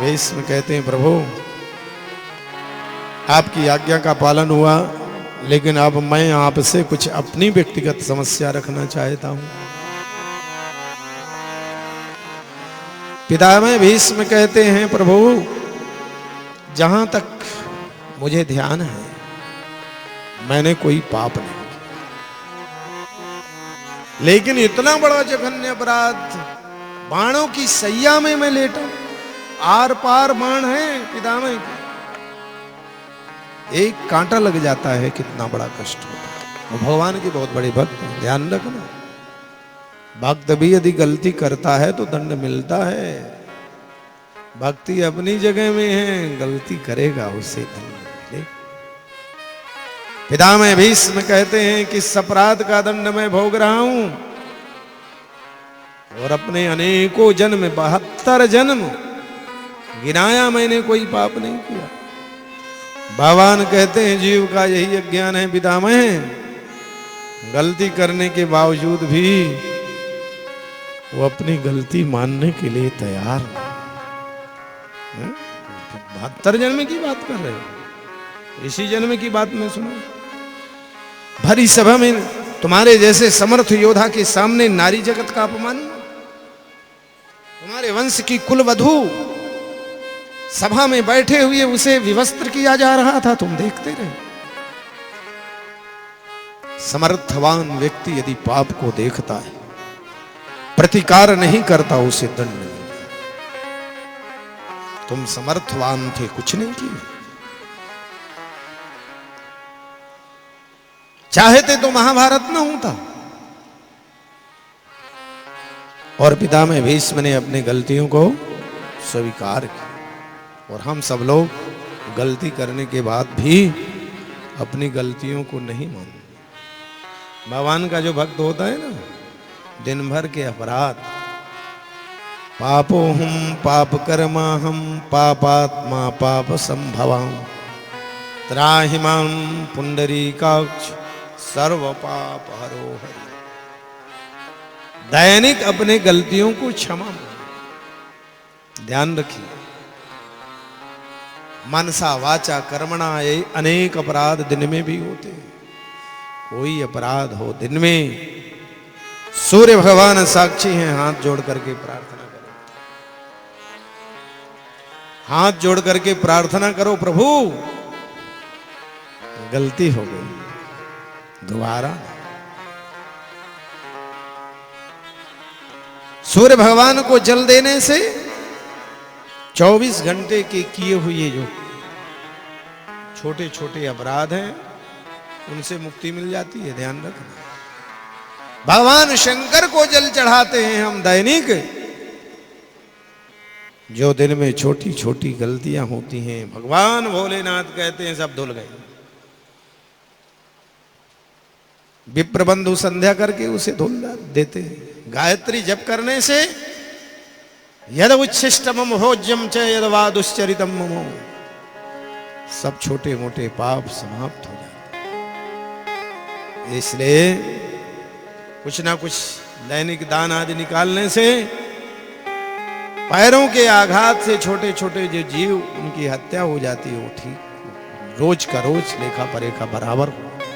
भीष्म कहते हैं प्रभु आपकी आज्ञा का पालन हुआ, लेकिन अब मैं आपसे कुछ अपनी व्यक्तिगत समस्या रखना चाहता हूं। पितामह भीष्म कहते हैं प्रभु जहां तक मुझे ध्यान है मैंने कोई पाप नहीं किया, लेकिन इतना बड़ा जघन्य अपराध, बाणों की सैया में मैं लेटा, आर पार बाण है पितामह की, एक कांटा लग जाता है कितना बड़ा कष्ट होता है। वो भगवान की बहुत बड़ी भक्त है, ध्यान रखना। भक्त भी यदि गलती करता है तो दंड मिलता है। भक्ति अपनी जगह में है, गलती करेगा उसे दंड मिले। पितामह भीष्म कहते हैं कि इस अपराध का दंड मैं भोग रहा हूं, और अपने अनेकों जन्म 72 जन्म गिनाया मैंने कोई पाप नहीं किया। भगवान कहते हैं जीव का यही अज्ञान है पितामह, गलती करने के बावजूद भी वो अपनी गलती मानने के लिए तैयार नहीं। 72 जन्म की बात कर रहे हो, इसी जन्म की बात मैं सुना। भरी सभा में तुम्हारे जैसे समर्थ योद्धा के सामने नारी जगत का अपमान, तुम्हारे वंश की कुलवधू सभा में बैठे हुए उसे विवस्त्र किया जा रहा था, तुम देखते रहे। समर्थवान व्यक्ति यदि पाप को देखता है, प्रतिकार नहीं करता, उसे दंड नहीं मिलता। तुम समर्थवान थे, कुछ नहीं किया, चाहते तो महाभारत न होता। और पितामह भीष्म ने अपनी गलतियों को स्वीकार किया, और हम सब लोग गलती करने के बाद भी अपनी गलतियों को नहीं मानते। भगवान का जो भक्त होता है ना, दिन भर के अपराध, पापो हम पाप कर्मा हम पापात्मा पाप संभवाम त्राहिमां पुंडरीकाक्ष सर्व पाप हरो हरि। दैनिक अपने गलतियों को क्षमा, ध्यान रखिए। मनसा वाचा कर्मणा ये अनेक अपराध दिन में भी होते हैं। कोई अपराध हो दिन में, सूर्य भगवान साक्षी हैं, हाथ जोड़ करके प्रार्थना करो, हाथ जोड़ करके प्रार्थना करो, प्रभु गलती हो गई, दोबारा। सूर्य भगवान को जल देने से 24 घंटे के किए हुए जो छोटे छोटे अपराध हैं उनसे मुक्ति मिल जाती है, ध्यान रखना। भगवान शंकर को जल चढ़ाते हैं हम दैनिक, जो दिन में छोटी छोटी गलतियां होती हैं भगवान भोलेनाथ कहते हैं सब धुल गए। विप्र बंधु संध्या करके उसे धुल देते हैं। गायत्री जप करने से यद उच्छिष्टमम भोज्यम च यद वा दुश्चरितम ममो, सब छोटे मोटे पाप समाप्त हो जाते। इसलिए कुछ ना कुछ दैनिक दान आदि निकालने से पैरों के आघात से छोटे छोटे जो जीव उनकी हत्या हो जाती है वो ठीक रोज का रोज लेखा परेखा बराबर हो।